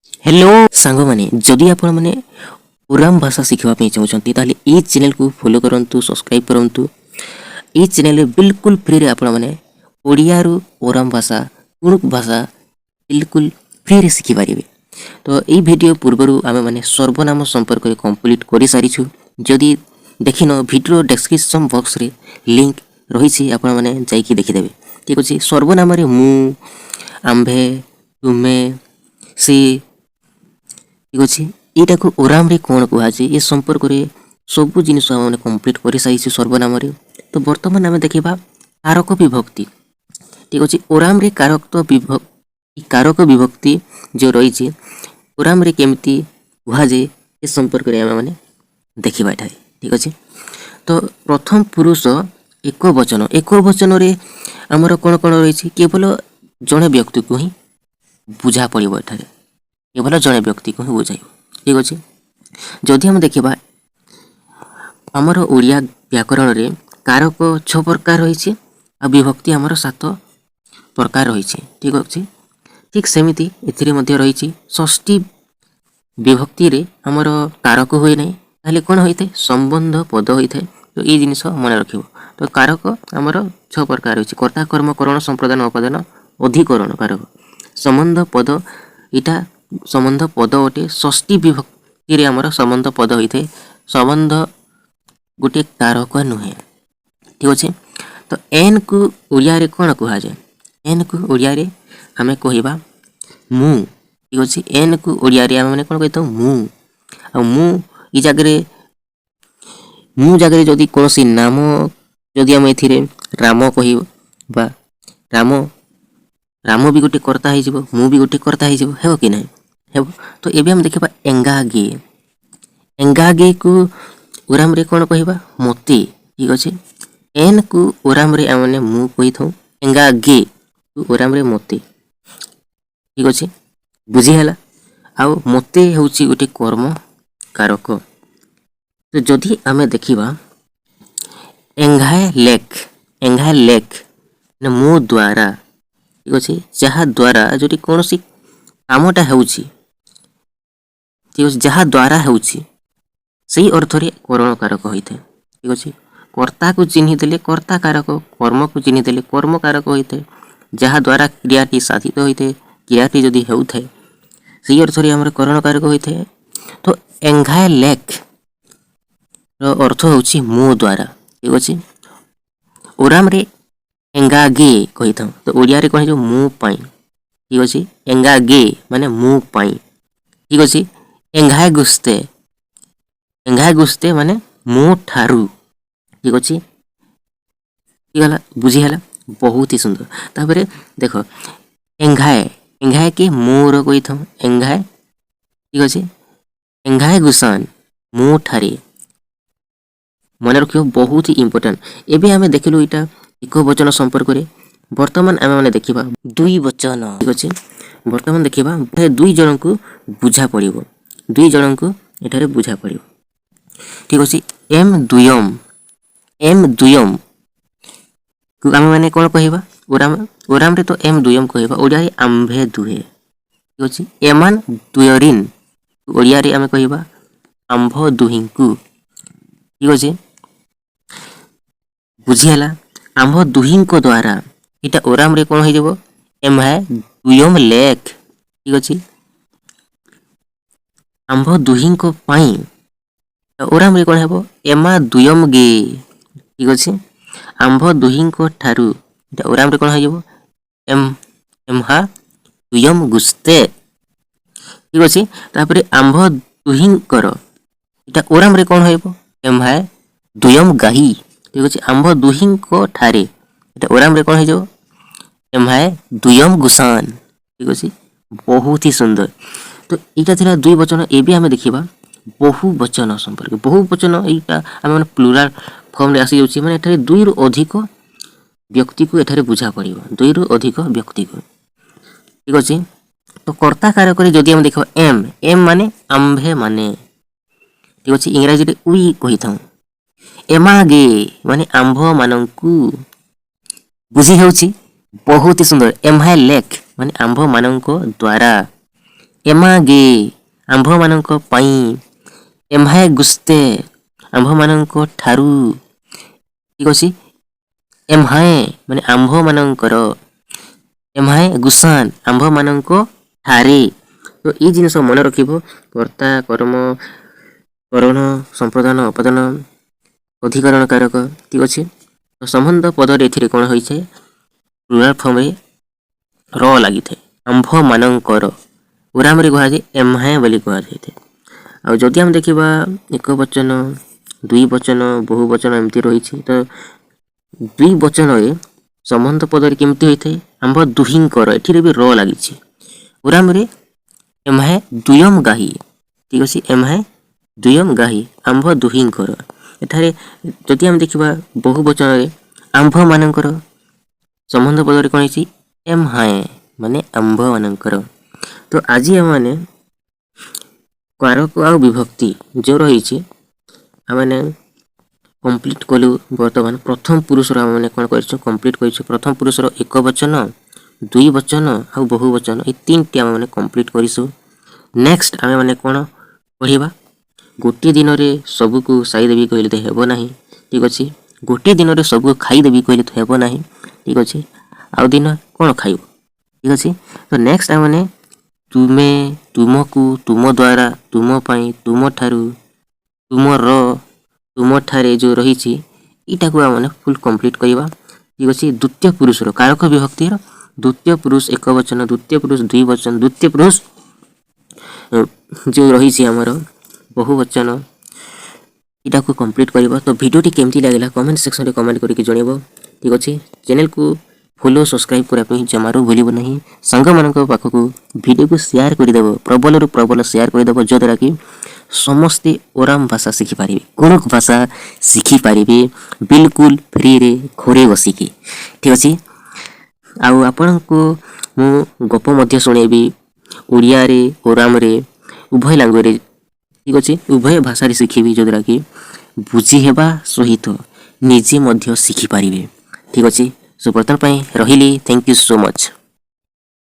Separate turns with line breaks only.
Hello सांग माने जदि आपण माने ओराम भाषा शिखवा पे चाहते ताले ई चैनल को फॉलो करंतु सब्सक्राइब करंतु। ई चैनल रे बिल्कुल फ्री रे आपण माने ओडिया रु ओराम भाषा कुणुक भाषा बिल्कुल फ्री रे शिखि पारिबे। तो ई वीडियो पूर्वरु आमे माने सर्वनाम संपर्क रे कंप्लीट करि सारिछु। जदि देखिनो वीडियो डिस्क्रिप्शन बॉक्स रे लिंक रही छी आपण माने जाई कि देखि देबे। ठीक अछि। सर्वनाम रे मु आंभे तुमे से ठीक अच्छे यहाँ को ओराम रे कौन कहुए ये संपर्क में सबू जिन कंप्लीट कर सारी सर्वनाम। तो बर्तमान आम देखा कारक विभक्ति। ठीक अच्छे ओराम रे कारक विभक्ति जो रही ओराम रे केमती कहुए ये संपर्क में आम मैंने देखा ये। ठीक अच्छे। तो प्रथम पुरुष एक वचन रे आमर कौन कौन रही केवल जड़े व्यक्ति को ही बुझा पड़ो एठारे केवल जड़े व्यक्ति को ही बुझाई। ठीक अच्छे। जदि हम देखा आमर ओडिया व्याकरण रे कारक 6 प्रकार रही आ विभक्ति आमर 7 प्रकार रही। ठीक अच्छे। ठीक सेमिति एथिरे मध्य रही षष्ठी विभक्ति रे आमर कारक हुए नहीं ताले कौन होइथे संबंध पद होइथे। तो ये जिनिस मन रखिबो। तो कारक आमर 6 प्रकार रही कर्ता कर्म करण संप्रदान अपादान अधिकरण कारक संबंध पद इटा संबंध पद गोटे षष्ठी विभक्ति रे आमर संबंध पद होइथे संबंध गोटे कारक नुहे। ठीक अच्छे। तो एन को ओडिया रे कौन कह जाए एन को ओडिया रे आमे कहिबा मु। ठीक अच्छे। एन को ओडिया रे आमे माने कौन कहता मु आ मु ई जगह जदि कौन सी नाम जदि आम एथिरे राम कहिबा राम भी गोटे कर्ता है मु भी गोटे कर्ता है कि नहीं है। तो ये हम देखा एंगागे को ओराम रे कौन कहबा मते। ठीक अच्छे। एन को ओराम रे आमने मु कही था एंगागे को ओराम रे मते। ठीक अच्छे। बुझी हला आउ मते होची गोटे कर्म कारक। तो जदि आमे देखिबा एंघाए लेख ना मो द्वारा। ठीक अच्छे। जहाँ द्वारा जो कौन सी कामटा होउची ठीक अच्छे जहाँ द्वारा होउची सही अर्थ रे करण कारक होइथे। ठीक अच्छे। कर्ता को चिन्हि देले कर्ता कारक कर्म को चिन्हि देले कर्म कारक होइथे जहाँ द्वारा क्रियाटी साधित होइथे क्रियाटी जदि होउथे सही अर्थ रे हमर करण कारक होइथे। तो एंघाए लेख रो अर्थ होउची मो द्वारा। ठीक अच्छे। ओराम रे एंगागे कही था तो ओडिया रे कहि जो मु पाई। ठीक अच्छे। एंगागे माने मु पाई। ठीक अच्छे। एंघाए गुस्ते माने मो ठारू। ठीक अच्छे। ठीक बुझी हला बहुत ही सुंदर। तापर देख एंघाए के मोर कही था एंघाए। ठीक अच्छे। एंघाए गुसान मो ठारे मन रखियो बहुत ही इंपोर्टेंट। एबे हमें देखलु इटा एक वचन संपर्क रे वर्तमान आमे माने देखिबा दुई वचन। ठीक अच्छे। वर्तमान देखिबा दुई जन को बुझा पड़िबो दुई जन को एठारे बुझा पड़िबो। ठीक अच्छे। एम दुयम को आमे माने कौन कहबा ओराम रे तो एम दुयम कहबा ओडिया रे आंभे दुहे। ठीक अच्छे। एमान दुयरिन ओडिया रे आमे कहबा आंभ दुहिंकु। ठीक अच्छे। बुझीला आंभ दुहिंको द्वारा इटा ओराम रे कौन हो एम है दुयम लेख। ठीक अच्छे। आंभ दुहिंको पाई ओराम रे कौन है एमा दुयम गे। ठीक अच्छे। आंभ दुहिंको ठारू इटा ओराम रे कौन हो एमहा दुयम गुस्ते। ठीक अच्छे। तापर आंभ दुहिंकर इटा ओराम रे कौन हो एमहा दुयम गाही। ठीक अच्छे। आंभ दुहिंको ठारे इटा ओराम रे कौन हो एमहा दुयम गुसान। ठीक अच्छे। बहुत ही सुंदर। तो यहाँ थिला दुई वचन। एबे हमें देखिबा बहु वचन संपर्क। बहु वचन एटा हमें माने प्लुराल फॉर्म रे आसी जाउची माने एठारे दुई रु अधिक व्यक्ति को एठारे बुझा पड़िबो दुई रु अधिक व्यक्ति को। ठीक अच्छे। तो कर्ता कारक रे जदि हम देखो एम माने आंभे माने। ठीक अच्छे। इंग्रजी रे वी कहि थाउ एमागे माने आंभ मानंकु बुझी होउची बहुत ही सुंदर। एमहा लेख माने आंभ मानंको द्वारा ଏମାଗେ ଆମ୍ଭମାନଙ୍କ ପାଇଁ, ଏମ୍ହାଏ ଗୁସ୍ତେ ଆମ୍ଭମାନଙ୍କ ଠାରୁ, ଠିକ୍ ଅଛି। ଏମ୍ହାଏ ମାନେ ଆମ୍ଭମାନଙ୍କର, ଏମ୍ହାଏ ଗୁସାନ୍ ଆମ୍ଭମାନଙ୍କ ଠାରେ। ତ ଏଇ ଜିନିଷ ମନେ ରଖିବ। କର୍ତ୍ତା, କର୍ମ, କରଣ, ସମ୍ପ୍ରଦାନ, ଅପାଦାନ, ଅଧିକରଣ କାରକ, ଠିକ୍ ଅଛି। ତ ସମ୍ବନ୍ଧ ପଦରେ ଏଥିରେ କ'ଣ ହୋଇଥାଏ? ପ୍ଲୁରାଲ୍ ଫର୍ମରେ ର ଲାଗିଥାଏ। ଆମ୍ଭମାନଙ୍କର ଓରାମରେ କୁହାଯାଏ ଏମ୍ହାଏ ବୋଲି କୁହାଯାଇଥାଏ। ଆଉ ଯଦି ଆମେ ଦେଖିବା ଏକ ବଚନ, ଦୁଇ ବଚନ, ବହୁ ବଚନ ଏମିତି ରହିଛି। ତ ଦୁଇ ବଚନରେ ସମ୍ବନ୍ଧ ପଦରେ କେମିତି ହୋଇଥାଏ? ଆମ୍ଭ ଦୁହିଁଙ୍କର, ଏଠିରେ ବି ର ଲାଗିଛି। ଓରାମରେ ଏମ୍ହାଏ ଦୁୟମ୍ ଗାହି, ଠିକ୍ ଅଛି। ଏମ୍ହାଏ ଦୁୟମ୍ ଗାହି ଆମ୍ଭ ଦୁହିଁଙ୍କର। ଏଠାରେ ଯଦି ଆମେ ଦେଖିବା ବହୁ ବଚନରେ ଆମ୍ଭମାନଙ୍କର, ସମ୍ବନ୍ଧ ପଦରେ କ'ଣ ହେଇଛି? ଏମ୍ହାଏ ମାନେ ଆମ୍ଭମାନଙ୍କର। ତ ଆଜି ଆମମାନେ କାରକ ଆଉ ବିଭକ୍ତି ଯେଉଁ ରହିଛି ଆମମାନେ କମ୍ପ୍ଲିଟ୍ କଲୁ। ବର୍ତ୍ତମାନ ପ୍ରଥମ ପୁରୁଷର ଆମମାନେ କ'ଣ କରିଛୁ? କମ୍ପ୍ଲିଟ୍ କରିଛୁ। ପ୍ରଥମ ପୁରୁଷର ଏକ ବଚନ, ଦୁଇ ବଚନ ଆଉ ବହୁ ବଚନ, ଏ ତିନିଟି ଆମମାନେ କମ୍ପ୍ଲିଟ୍ କରିଛୁ। ନେକ୍ସଟ ଆମେମାନେ କ'ଣ ପଢ଼ିବା? ଗୋଟିଏ ଦିନରେ ସବୁକୁ ସାଇଦେବି କହିଲେ ତ ହେବ ନାହିଁ, ଠିକ୍ ଅଛି। ଗୋଟିଏ ଦିନରେ ସବୁକୁ ଖାଇଦେବି କହିଲେ ତ ହେବ ନାହିଁ, ଠିକ୍ ଅଛି। ଆଉ ଦିନ କ'ଣ ଖାଇବ, ଠିକ୍ ଅଛି। ତ ନେକ୍ସଟ ଆମମାନେ ତୁମେ, ତୁମକୁ, ତୁମ ଦ୍ୱାରା, ତୁମ ପାଇଁ, ତୁମଠାରୁ, ତୁମର, ତୁମଠାରେ ଯେଉଁ ରହିଛି ଏଇଟାକୁ ଆମମାନେ ଫୁଲ୍ କମ୍ପ୍ଲିଟ୍ କରିବା, ଠିକ୍ ଅଛି। ଦ୍ୱିତୀୟ ପୁରୁଷର କାରକ ବିଭକ୍ତିର ଦ୍ୱିତୀୟ ପୁରୁଷ ଏକ ବଚନ, ଦ୍ୱିତୀୟ ପୁରୁଷ ଦୁଇ ବଚନ, ଦ୍ୱିତୀୟ ପୁରୁଷ ଯେଉଁ ରହିଛି ଆମର ବହୁ ବଚନ, ଏଇଟାକୁ କମ୍ପ୍ଲିଟ୍ କରିବା। ତ ଭିଡ଼ିଓଟି କେମିତି ଲାଗିଲା କମେଣ୍ଟ ସେକ୍ସନରେ କମେଣ୍ଟ କରିକି ଜଣାଇବ, ଠିକ୍ ଅଛି। ଚ୍ୟାନେଲକୁ ଫଲୋ, ସବସ୍କ୍ରାଇବ୍ କରିବା ପାଇଁ ଜମାରୁ ଭୁଲିବ ନାହିଁ। ସାଙ୍ଗମାନଙ୍କ ପାଖକୁ ଭିଡ଼ିଓକୁ ସେୟାର କରିଦେବ, ପ୍ରବଳରୁ ପ୍ରବଳ ସେୟାର କରିଦେବ, ଯଦ୍ୱାରା କି ସମସ୍ତେ ଓରାମ ଭାଷା ଶିଖିପାରିବେ, ଗୁଣୁକ୍ ଭାଷା ଶିଖିପାରିବେ ବିଲକୁଲ ଫ୍ରିରେ ଘରେ ବସିକି, ଠିକ୍ ଅଛି। ଆଉ ଆପଣଙ୍କୁ ମୁଁ ଗପ ମଧ୍ୟ ଶୁଣେଇବି ଓଡ଼ିଆରେ, ଓରାମରେ, ଉଭୟ ଲାଙ୍ଗୁଏଜରେ, ଠିକ୍ ଅଛି। ଉଭୟ ଭାଷାରେ ଶିଖିବି, ଯଦ୍ୱାରା କି ବୁଝି ହେବା ସହିତ ନିଜେ ମଧ୍ୟ ଶିଖିପାରିବେ, ଠିକ୍ ଅଛି। ସୋ ବର୍ତ୍ତମାନ ପାଇଁ ରହିଲି। Thank you so much.